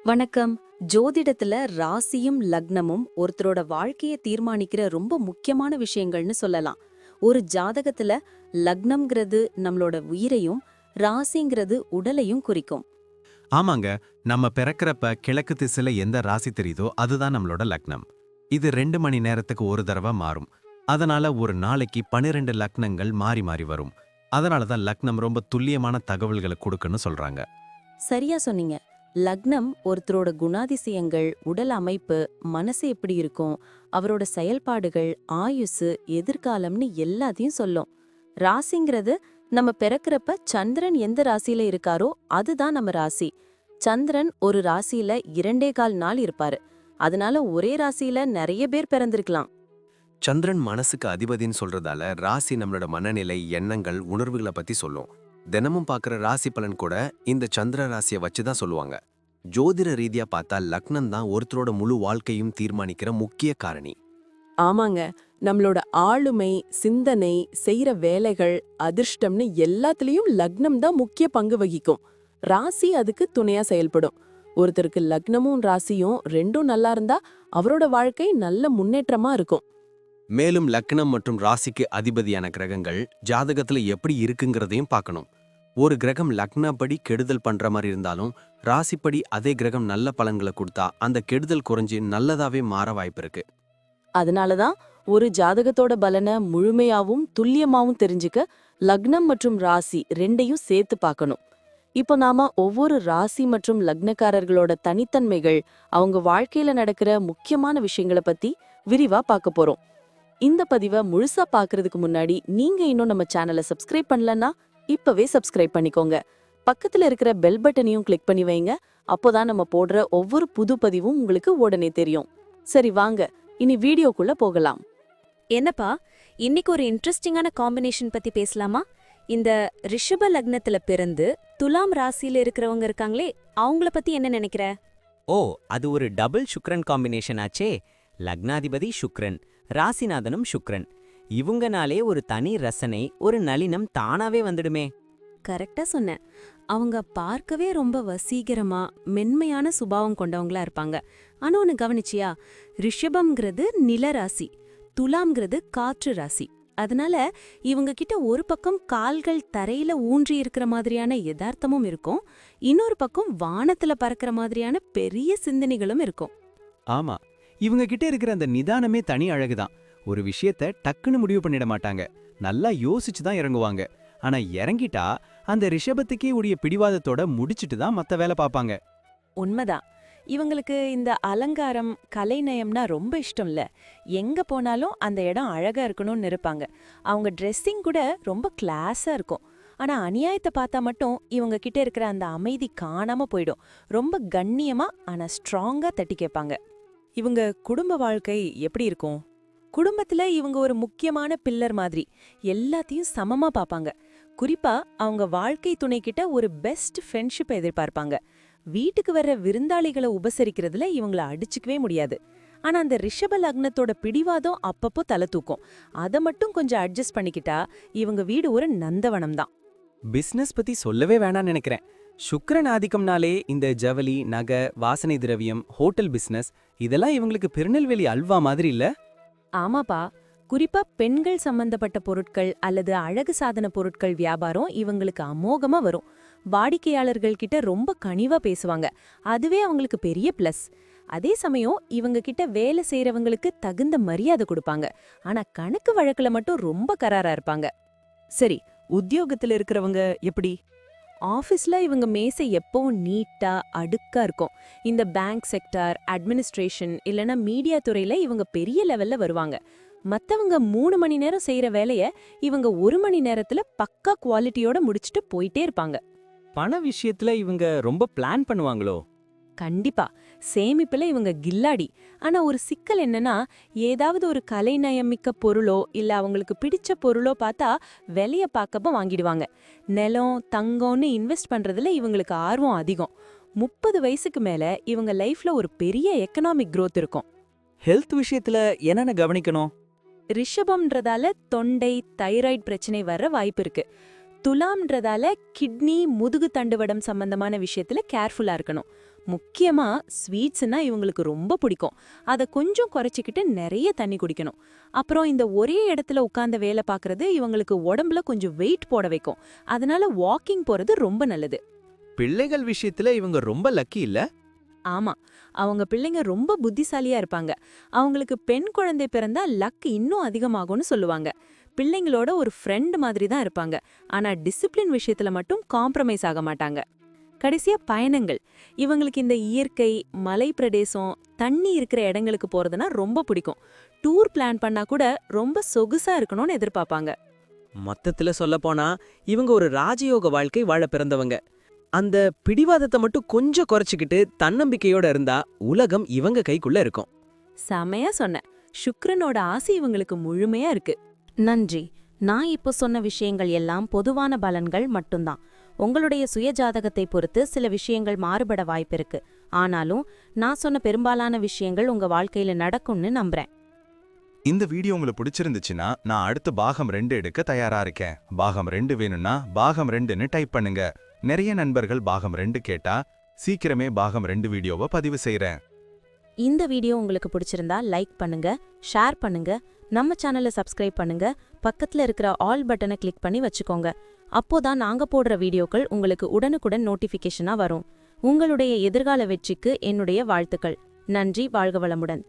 வணக்கம். ஜோதிடத்துல ராசியும் லக்னமும் ஒருத்தரோட வாழ்க்கைய தீர்மானிக்கிற ரொம்ப முக்கியமான விஷயங்கள்னு சொல்லலாம். ஒரு ஜாதகத்துல லக்னம்ங்கிறது நம்மளோட உயிரையும், ராசிங்கிறது உடலையும் குறிக்கும். ஆமாங்க. நம்ம பிறக்கறப்ப கிழக்கு திசையில எந்த ராசி தெரியுதோ அதுதான் நம்மளோட லக்னம். இது 2 மணி நேரத்துக்கு ஒரு தடவை மாறும். அதனால ஒரு நாளைக்கு 12 லக்னங்கள் மாறி மாறி வரும். அதனால தான் லக்னம் ரொம்ப துல்லியமான தகவல்களை கொடுக்குன்னு சொல்றாங்க. சரியா சொன்னீங்க. லக்னம் ஒருத்தரோட குணாதிசயங்கள், உடல் அமைப்பு, மனசு எப்படி இருக்கும், அவரோட செயல்பாடுகள், ஆயுசு, எதிர்காலம்னு எல்லாத்தையும் சொல்லும். ராசிங்கிறது நம்ம பிறக்கறப்ப சந்திரன் எந்த ராசியில இருக்காரோ அதுதான் நம்ம ராசி. சந்திரன் ஒரு ராசியில 2.25 நாள் இருப்பாரு. அதனால ஒரே ராசியில நிறைய பேர் பிறந்திருக்கலாம். சந்திரன் மனசுக்கு அதிபதின்னு சொல்றதால ராசி நம்மளோட மனநிலை, எண்ணங்கள், உணர்வுகளை பத்தி சொல்லும். தினமும் பார்க்குற ராசி பலன் கூட இந்த சந்திர ராசியை வச்சு தான் சொல்லுவாங்க. ஜோதிட ரீதியா பார்த்தா லக்னம் தான் ஒருத்தரோட முழு வாழ்க்கையும் தீர்மானிக்கிற முக்கிய காரணி. ஆமாங்க. நம்மளோட ஆளுமை, சிந்தனை, செய்யற வேலைகள், அதிர்ஷ்டம்னு எல்லாத்துலயும் லக்னம் தான் முக்கிய பங்கு வகிக்கும். ராசி அதுக்கு துணையா செயல்படும். ஒருத்தருக்கு லக்னமும் ராசியும் ரெண்டும் நல்லா இருந்தா அவரோட வாழ்க்கை நல்ல முன்னேற்றமா இருக்கும். மேலும் லக்னம் மற்றும் ராசிக்கு அதிபதியான கிரகங்கள் ஜாதகத்துல எப்படி இருக்குங்கிறதையும் பார்க்கணும். ஒரு கிரகம் லக்னப்படி கெடுதல் பண்ற மாதிரி இருந்தாலும் ராசிப்படி அதே கிரகம் நல்ல பலன்களை கொடுத்தா அந்த கெடுதல் குறைஞ்சு நல்லதாவே மாற வாய்ப்பு இருக்கு. அதனாலதான் ஒரு ஜாதகத்தோட பலனை முழுமையாவும் துல்லியமாவும் தெரிஞ்சுக்க லக்னம் மற்றும் ராசி ரெண்டையும் சேர்த்து பார்க்கணும். இப்போ நாம ஒவ்வொரு ராசி மற்றும் லக்னக்காரர்களோட தனித்தன்மைகள், அவங்க வாழ்க்கையில நடக்கிற முக்கியமான விஷயங்களை பத்தி விரிவா பார்க்க போறோம். இந்த பதிவை முழுசா பார்க்கறதுக்கு முன்னாடி நீங்க இன்னும் நம்ம சேனலை சப்ஸ்கிரைப் பண்ணலன்னா இப்பவே சப்ஸ்கிரைப் பண்ணிக்கோங்க. பக்கத்துல இருக்கிற பெல் பட்டனையும் கிளிக் பண்ணி வைங்க. அப்போதான் நம்ம போடுற ஒவ்வொரு புது பதிவும் உங்களுக்கு உடனே தெரியும். சரி வாங்க, இனி வீடியோக்குள்ள போகலாம். என்னப்பா, இன்னைக்கு ஒரு இன்ட்ரெஸ்டிங்கான காம்பினேஷன் பத்தி பேசலாமா? இந்த ரிஷப லக்னத்துல பிறந்து துலாம் ராசியில இருக்கிறவங்க இருக்காங்களே, அவங்கள பத்தி என்ன நினைக்கிற? ஓ, அது ஒரு டபுள் சுக்ரன் காம்பினேஷன் ஆச்சே. லக்னாதிபதி சுக்ரன், ராசிநாதனும் சுக்ரன். இவங்கனாலே ஒரு தனி ரசனை, ஒரு நளினம் தானாவே வந்துடுமே. கரெக்டா சொன்ன. அவங்க பார்க்கவே ரொம்ப வசீகரமா, மென்மையான சுபாவம் கொண்டவங்களா இருப்பாங்க. ஆனா ஒன்னு கவனிச்சியா? ரிஷபம்ங்கிறது நிலராசி, துலாம்ங்கிறது காற்று ராசி. அதனால இவங்க கிட்ட ஒரு பக்கம் கால்கள் தரையில ஊன்றி இருக்கிற மாதிரியான யதார்த்தமும் இருக்கும், இன்னொரு பக்கம் வானத்துல பறக்கிற மாதிரியான பெரிய சிந்தனைகளும் இருக்கும். ஆமா, இவங்க கிட்ட இருக்கிற அந்த நிதானமே தனி அழகுதான். ஒரு விஷயத்த டக்குன்னு முடிவு பண்ணிட மாட்டாங்க. நல்லா யோசிச்சு தான் இறங்குவாங்க. ஆனா இறங்கிட்டா அந்த ரிஷபத்துக்கே உடைய பிடிவாதத்தோட முடிச்சிட்டு தான் மத்த வேலை பார்ப்பாங்க. உண்மைதான். இவங்களுக்கு இந்த அலங்காரம், கலைநயம்னா ரொம்ப இஷ்டம் இல்ல. எங்க போனாலும் அந்த இடம் அழகா இருக்கணும்னு இருப்பாங்க. அவங்க ட்ரெஸ்ஸிங் கூட ரொம்ப கிளாஸா இருக்கும். ஆனா அநியாயத்தை பார்த்தா மட்டும் இவங்க கிட்ட இருக்கிற அந்த அமைதி காணாம போயிடும். ரொம்ப கண்ணியமா ஆனா ஸ்ட்ராங்கா தட்டி கேட்பாங்க. இவங்க குடும்ப வாழ்க்கை எப்படி இருக்கும்? குடும்பத்துல இவங்க ஒரு முக்கியமான பில்லர் மாதிரி எல்லாத்தையும் சமமா பாப்பாங்க. குறிப்பா அவங்க வாழ்க்கை துணை கிட்ட ஒரு பெஸ்ட் ஃப்ரெண்ட்ஷிப் எதிர்பார்ப்பாங்க. வீட்டுக்கு வர்ற விருந்தாளிகளை உபசரிக்கிறதுல இவங்கள அடிச்சுக்கவே முடியாது. ஆனா அந்த ரிஷப லக்னத்தோட பிடிவாதம் அப்பப்போ தலை தூக்கும். அதை மட்டும் கொஞ்சம் அட்ஜஸ்ட் பண்ணிக்கிட்டா இவங்க வீடு ஒரு நந்தவனம் தான். பிசினஸ் பத்தி சொல்லவே வேணாம்னு நினைக்கிறேன். சுக்கிரன் ஆதிக்கம்னாலே இந்த ஜவுளி, நகை, வாசனை திரவியம், ஹோட்டல் பிசினஸ் இதெல்லாம் இவங்களுக்கு திருநெல்வேலி அல்வா மாதிரி இல்ல? ஆமாப்பா. குறிப்பா பெண்கள் சம்பந்தப்பட்ட பொருட்கள் அல்லது அழகு சாதன பொருட்கள் வியாபாரம் இவங்களுக்கு அமோகமா வரும். வாடிக்கையாளர்கள் கிட்ட ரொம்ப கனிவா பேசுவாங்க. அதுவே அவங்களுக்கு பெரிய பிளஸ். அதே சமயம் இவங்க கிட்ட வேலை செய்யறவங்களுக்கு தகுந்த மரியாதை கொடுப்பாங்க. ஆனா கணக்கு வழக்குல மட்டும் ரொம்ப கராரா இருப்பாங்க. சரி, உத்தியோகத்துல இருக்கிறவங்க எப்படி? ஆஃபீஸ்ல இவங்க மேசை எப்பவும் நீட்டா அடுக்கா இருக்கும். இந்த பேங்க் செக்டார், அட்மினிஸ்ட்ரேஷன் இல்லனா மீடியா துறையில இவங்க பெரிய லெவல்ல வருவாங்க. மத்தவங்க 3 மணி நேரம் செய்யற வேலைய இவங்க 1 மணி நேரத்துல பக்கா குவாலிட்டியோட முடிச்சிட்டு போயிட்டே இருப்பாங்க. பண விஷயத்துல இவங்க ரொம்ப பிளான் பண்ணுவாங்களோ? கண்டிப்பா. சேமிப்புல இவங்க கில்லாடி. ஆனா ஒரு சிக்கல் என்னன்னா, ஏதாவது ஒரு கலைநயமிக்க பொருளோ இல்ல அவங்களுக்கு பிடிச்ச பொருளோ பார்த்தா விலைய பார்க்கப்ப வாங்கிடுவாங்க. நிலம், தங்கம்னு இன்வெஸ்ட் பண்றதுல இவங்களுக்கு ஆர்வம் அதிகம். 30 வயசுக்கு மேல இவங்க லைஃப்ல ஒரு பெரிய எக்கனாமிக் growth இருக்கும். ஹெல்த் விஷயத்துல என்னென்ன கவனிக்கணும்? ரிஷபம்ன்றதால தொண்டை, தைராய்டு பிரச்சனை வர வாய்ப்பு இருக்கு. துலாம்ன்றதால கிட்னி, முதுகு தண்டுவடம் சம்பந்தமான விஷயத்துல கேர்ஃபுல்லா இருக்கணும். முக்கியமா ஸ்வீட்ஸ்னா இவங்களுக்கு ரொம்ப பிடிக்கும். அதை கொஞ்சம் குறைச்சிக்கிட்டு நிறைய தண்ணி குடிக்கணும். அப்புறம் இந்த ஒரே இடத்துல உட்கார்ந்து வேலை பார்க்கறது இவங்களுக்கு உடம்புல கொஞ்சம் வெயிட் போட வைக்கும். அதனால வாக்கிங் போறது ரொம்ப நல்லது. பிள்ளைகள் விஷயத்துல இவங்க ரொம்ப லக்கி இல்ல? ஆமா, அவங்க பிள்ளைங்க ரொம்ப புத்திசாலியா இருப்பாங்க. அவங்களுக்கு பெண் குழந்தை பிறந்தா லக் இன்னும் அதிகமாகும்னு சொல்லுவாங்க. பிள்ளைங்களோட ஒரு ஃப்ரெண்ட் மாதிரி தான் இருப்பாங்க. ஆனா டிசிப்ளின் விஷயத்துல மட்டும் காம்ப்ரமைஸ் ஆக மாட்டாங்க. கடைசியா பயணங்கள். இவங்களுக்கு இந்த இயற்கை, மலை பிரதேசம், தண்ணி இருக்கிற இடங்களுக்கு போறதுனா ரொம்ப பிடிக்கும். டூர் பிளான் பண்ணா கூட ரொம்ப சொகுசா இருக்கணும்னு எதிர்பார்ப்பாங்க. மொத்தத்துல சொல்லப்போனா இவங்க ஒரு ராஜயோக வாழ்க்கை வாழ பிறந்தவங்க. அந்த பிடிவாதத்தை மட்டும் கொஞ்சம் குறைச்சிக்கிட்டு தன்னம்பிக்கையோட இருந்தா உலகம் இவங்க கைக்குள்ள இருக்கும். செமையா சொன்ன. சுக்கிரனோட ஆசை இவங்களுக்கு முழுமையா இருக்கு. நன்றி. நான் இப்போ சொன்ன விஷயங்கள் எல்லாம் பொதுவான பலன்கள் மட்டும்தான். உங்களுடைய சுயஜாதகத்தை பொறுத்து சில விஷயங்கள் மாறுபட வாய்ப்பிருக்கு. ஆனாலும் நான் சொன்ன பெரும்பாலான விஷயங்கள் உங்க வாழ்க்கையில நடக்கும்னு நம்புறேன். இந்த வீடியோ உங்களுக்கு பிடிச்சிருந்துச்சுன்னா நான் அடுத்து பாகம் 2 எடுக்க தயாரா இருக்கேன். பாகம் 2 வேணும்னா பாகம் 2ன்னு டைப் பண்ணுங்க. நிறைய நண்பர்கள் பாகம் 2 கேட்டா சீக்கிரமே பாகம் 2 வீடியோவை பதிவு செய்றேன். இந்த வீடியோ உங்களுக்கு பிடிச்சிருந்தா லைக் பண்ணுங்க, ஷேர் பண்ணுங்க, நம்ம சேனலை சப்ஸ்கிரைப் பண்ணுங்க, பக்கத்துல இருக்கிற ஆல் பட்டனை கிளிக் பண்ணி வச்சுக்கோங்க. அப்போதான் நாங்க போடுற வீடியோக்கள் உங்களுக்கு உடனுக்குடன் நோட்டிஃபிகேஷனா வரும். உங்களுடைய எதிர்கால வெற்றிக்கு என்னுடைய வாழ்த்துக்கள். நன்றி. வாழ்க வளமுடன்.